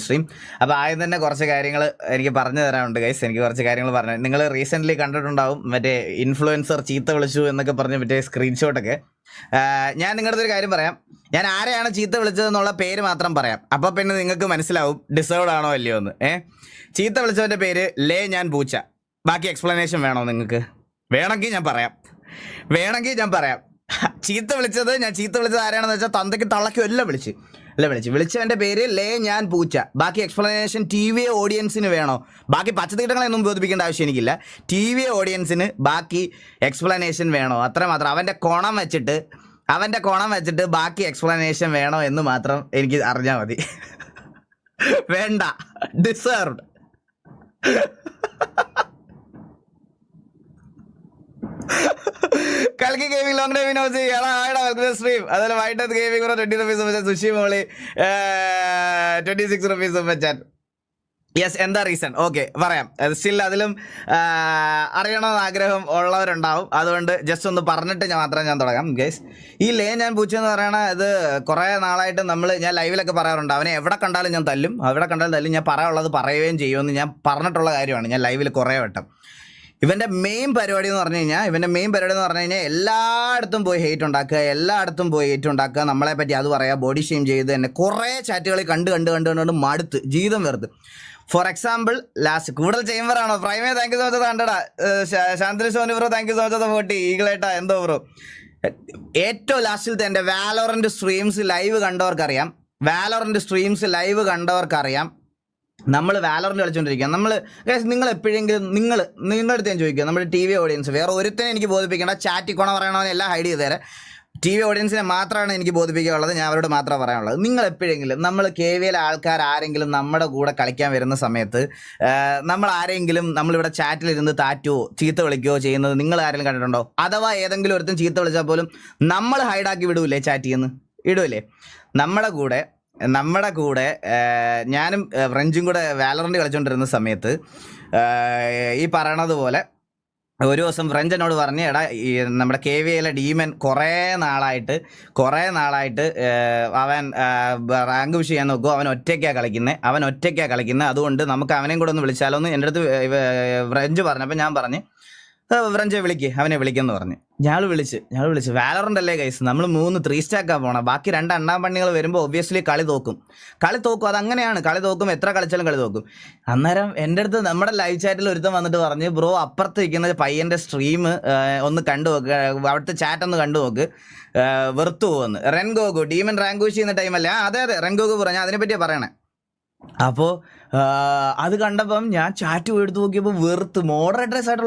Stream. അപ്പോൾ ആദ്യം തന്നെ കുറച്ച് കാര്യങ്ങൾ എനിക്ക് പറഞ്ഞു തരാനുണ്ട് ഗൈസ്. എനിക്ക് കുറച്ച് കാര്യങ്ങൾ പറഞ്ഞു. നിങ്ങൾ റീസെൻ്റ്ലി കണ്ടിട്ടുണ്ടാവും മറ്റേ ഇൻഫ്ലുവൻസർ ചീത്ത വിളിച്ചു എന്നൊക്കെ പറഞ്ഞ് മറ്റേ സ്ക്രീൻഷോട്ടൊക്കെ. ഞാൻ നിങ്ങളുടെ ഒരു കാര്യം പറയാം. ഞാൻ ആരെയാണ് ചീത്ത വിളിച്ചതെന്നുള്ള പേര് മാത്രം പറയാം. അപ്പോൾ പിന്നെ നിങ്ങൾക്ക് മനസ്സിലാവും ഡിസേർവ്ഡ് ആണോ അല്ലയോ എന്ന്. ചീത്ത വിളിച്ചവൻ്റെ പേര് ലേ ഞാൻ പൂച്ച. ബാക്കി എക്സ്പ്ലനേഷൻ വേണോ നിങ്ങൾക്ക്? വേണമെങ്കിൽ ഞാൻ പറയാം. ചീത്ത വിളിച്ചത് ആരാണെന്ന് വെച്ചാൽ തന്തയ്ക്ക് തള്ളയ്ക്കും എല്ലാം വിളിച്ചവൻ്റെ പേര് ലേ ഞാൻ പൂച്ച. ബാക്കി എക്സ്പ്ലനേഷൻ ടി വി ഓഡിയൻസിന് വേണോ? ബാക്കി പച്ചത്തീട്ടങ്ങളെയൊന്നും ബോധിപ്പിക്കേണ്ട ആവശ്യം എനിക്കില്ല. ടി വി ഓഡിയൻസിന് ബാക്കി എക്സ്പ്ലനേഷൻ വേണോ? അത്രമാത്രം. അവൻ്റെ കോണം വെച്ചിട്ട് ബാക്കി എക്സ്പ്ലനേഷൻ വേണോ എന്ന് മാത്രം എനിക്ക് അറിഞ്ഞാൽ മതി. വേണ്ട, ഡിസേർവ്ഡ്. കൽക്കി ഗെയിമിംഗ് ലോങ് ടൈം നോക്കി സ്ട്രീം. അതുപോലെ വൈറ്റ് ഗെയിമിംഗ് 20 rupees സുഷി മോളി 26 rupees ചാറ്റ്. യെസ്, എന്താ റീസൺ? ഓക്കെ, പറയാം. സ്റ്റിൽ അതിലും അറിയണമെന്ന് ആഗ്രഹം ഉള്ളവരുണ്ടാവും. അതുകൊണ്ട് ജസ്റ്റ് ഒന്ന് പറഞ്ഞിട്ട് ഞാൻ തുടങ്ങാം ഗൈസ്. ഈ ലേ ഞാൻ പൂച്ച എന്ന് പറയണ ഇത് കുറേ നാളായിട്ട് ഞാൻ ലൈവിലൊക്കെ പറയാറുണ്ട്. അവനെ എവിടെ കണ്ടാലും ഞാൻ തല്ലും. ഞാൻ പറയാനുള്ളത് പറയുകയും ചെയ്യുമെന്ന് ഞാൻ പറഞ്ഞിട്ടുള്ള കാര്യമാണ് ഞാൻ ലൈവിൽ കുറേ വട്ടം. ഇവൻ്റെ മെയിൻ പരിപാടി എന്ന് പറഞ്ഞു കഴിഞ്ഞാൽ എല്ലായിടത്തും പോയി ഹേറ്റ് ഉണ്ടാക്കുക, നമ്മളെ പറ്റി അത് പറയാം, ബോഡി ഷെയിം ചെയ്ത് തന്നെ കുറേ ചാറ്റുകളിൽ കണ്ട് മടുത്ത് ജീവിതം വെറുത്ത്. ഫോർ എക്സാമ്പിൾ ലാസ്റ്റ് കൂടുതൽ ചേംബറാണോ പ്രൈമേ? താങ്ക് യു സോ മച്ച് കണ്ടടാ. Shanthini Soni bro thank you so much 40. ഈഗിളേട്ടാ എന്തോ ബ്രോ. ഏറ്റവും ലാസ്റ്റിലത്തെ എൻ്റെ വാലോറന്റ് സ്ട്രീംസ് ലൈവ് കണ്ടവർക്കറിയാം. നമ്മൾ വാലോറന്റ് കളിച്ചുകൊണ്ടിരിക്കുക. നിങ്ങൾ എപ്പോഴെങ്കിലും നിങ്ങളുടെ അടുത്ത് ഞാൻ ചോദിക്കുക, നമ്മുടെ ടി വി ഓഡിയൻസ് വേറെ ഒരുത്തനെ എനിക്ക് ബോധിപ്പിക്കേണ്ട. ചാറ്റി കൊണ പറയണമെന്ന് എല്ലാം ഹൈഡ് ചെയ്ത് തരാം. ടി വി ഓഡിയൻസിനെ മാത്രമാണ് എനിക്ക് ബോധിപ്പിക്കാനുള്ളത്. ഞാൻ അവരോട് മാത്രമേ പറയാനുള്ളത്. നിങ്ങൾ എപ്പോഴെങ്കിലും നമ്മൾ KVL ആൾക്കാർ ആരെങ്കിലും നമ്മുടെ കൂടെ കളിക്കാൻ വരുന്ന സമയത്ത് നമ്മളിവിടെ ചാറ്റിലിരുന്ന് താറ്റുവോ ചീത്ത വിളിക്കുകയോ ചെയ്യുന്നത് നിങ്ങൾ ആരെങ്കിലും കണ്ടിട്ടുണ്ടോ? അഥവാ ഏതെങ്കിലും ഒരുത്തും ചീത്ത വിളിച്ചാൽ പോലും നമ്മൾ ഹൈഡാക്കി വിടൂലേ? ചാറ്റ് ചെയ്യുന്നു ഇടൂലേ? നമ്മുടെ കൂടെ ഞാനും ഫ്രഞ്ചും കൂടെ വാലോറന്റ് കളിച്ചുകൊണ്ടിരുന്ന സമയത്ത് ഈ പറയണത് പോലെ ഒരു ദിവസം ഫ്രഞ്ച് എന്നോട് പറഞ്ഞ്, എടാ ഈ നമ്മുടെ KVL ഡീമൻ കുറേ നാളായിട്ട് അവൻ റാങ്ക് പുഷ് ചെയ്യാൻ നോക്കും. അവൻ ഒറ്റയ്ക്കാണ് കളിക്കുന്നത്. അതുകൊണ്ട് നമുക്ക് അവനെയും കൂടെ ഒന്ന് വിളിച്ചാലോ എന്ന് എൻ്റെ അടുത്ത് ഫ്രഞ്ച് പറഞ്ഞപ്പോൾ ഞാൻ പറഞ്ഞ് ഫ്രഞ്ചെ അവനെ വിളിക്കുമെന്ന് പറഞ്ഞ് ഞങ്ങൾ വിളിച്ച് വാലോറന്റ് അല്ലേ ഗൈസ്, നമ്മൾ 3 3 സ്റ്റാക്കാണ് പോകണം. ബാക്കി 2 അണ്ണാൻ പണ്ണികൾ വരുമ്പോൾ ഒബ്വിയസ്ലി കളി തോക്കും. അതങ്ങനെയാണ്. കളി തോക്കും, എത്ര കളിച്ചാലും കളി തോക്കും. അന്നേരം എൻ്റെ അടുത്ത് നമ്മുടെ ലൈവ് ചാറ്റിൽ ഒരുത്തം വന്നിട്ട് പറഞ്ഞ്, ബ്രോ അപ്പുറത്ത് ഇരിക്കുന്ന പയ്യൻ്റെ സ്ട്രീം ഒന്ന് കണ്ടു നോക്ക്, അവിടുത്തെ ചാറ്റ് ഒന്ന് കണ്ടു നോക്ക്, വെറുത്തു പോകുന്നു. റെൻഗോഗു ഡീമൻ റാങ്ക് പുഷ് ചെയ്യുന്ന ടൈമല്ലേ? അതെ റെൻഗോഗു പറഞ്ഞു, അതിനെപ്പറ്റിയാണ് പറയണേ. അപ്പോൾ അത് കണ്ടപ്പം ഞാൻ ചാറ്റ് എടുത്ത് നോക്കിയപ്പോൾ വെറുത്ത്. മോഡറേറ്റേഴ്സ് ആയിട്ടുള്ള